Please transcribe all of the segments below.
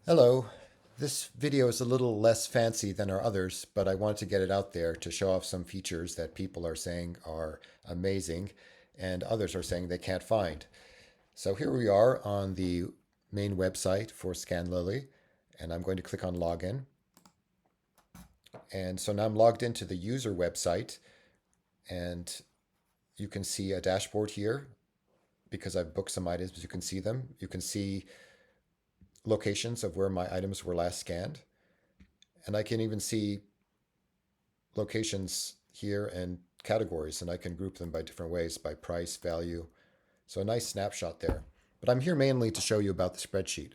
Hello. This video is a little less fancy than our others, but I wanted to get it out there to show off some features that people are saying are amazing and others are saying they can't find. So here we are on the main website for Scanlily, and I'm going to click on Login. And so now I'm logged into the user website, and you can see a dashboard here because I've booked some items. You can see them. You can see locations of where my items were last scanned. And I can even see locations here and categories, and I can group them by different ways, by price, value. So a nice snapshot there. But I'm here mainly to show you about the spreadsheet.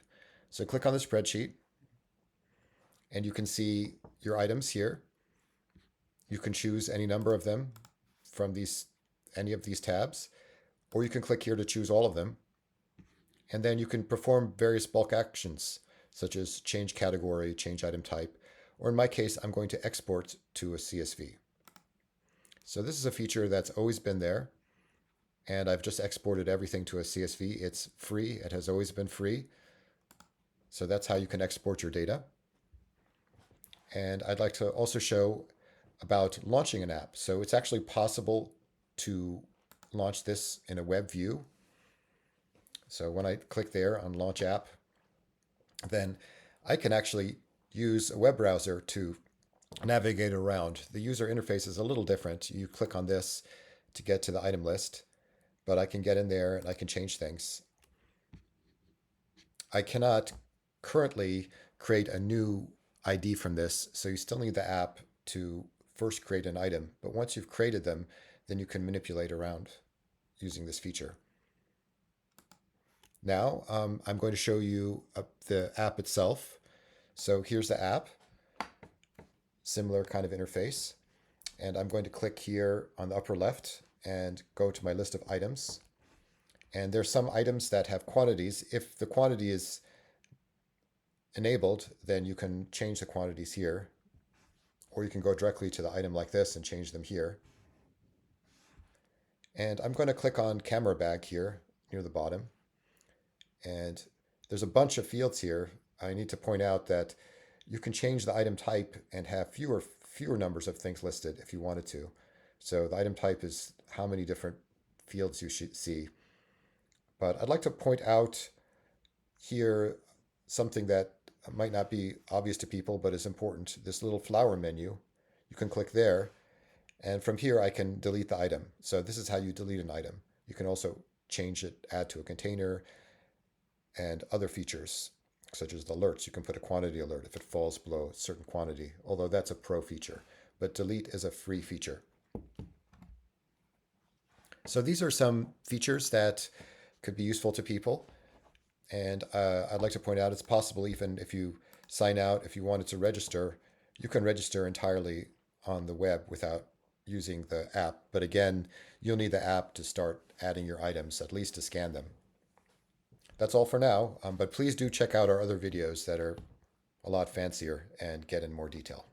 So click on the spreadsheet, and you can see your items here. You can choose any number of them from any of these tabs, or you can click here to choose all of them. And then you can perform various bulk actions, such as change category, change item type, or in my case, I'm going to export to a CSV. So this is a feature that's always been there, and I've just exported everything to a CSV. It's free. It has always been free. So that's how you can export your data. And I'd like to also show about launching an app. So it's actually possible to launch this in a web view. So when I click there on Launch App, then I can actually use a web browser to navigate around. The user interface is a little different. You click on this to get to the item list, but I can get in there and I can change things. I cannot currently create a new ID from this, so you still need the app to first create an item. But once you've created them, then you can manipulate around using this feature. Now, I'm going to show you the app itself. So here's the app, similar kind of interface. And I'm going to click here on the upper left and go to my list of items. And there's some items that have quantities. If the quantity is enabled, then you can change the quantities here. Or you can go directly to the item like this and change them here. And I'm going to click on camera bag here near the bottom. And there's a bunch of fields here. I need to point out that you can change the item type and have fewer numbers of things listed if you wanted to. So the item type is how many different fields you should see. But I'd like to point out here something that might not be obvious to people, but is important. This little flower menu, you can click there. And from here, I can delete the item. So this is how you delete an item. You can also change it, add to a container, and other features such as the alerts. You can put a quantity alert if it falls below a certain quantity, although that's a pro feature. But delete is a free feature. So these are some features that could be useful to people. And I'd like to point out it's possible even if you sign out, if you wanted to register, you can register entirely on the web without using the app. But again, you'll need the app to start adding your items, at least to scan them. That's all for now, but please do check out our other videos that are a lot fancier and get in more detail.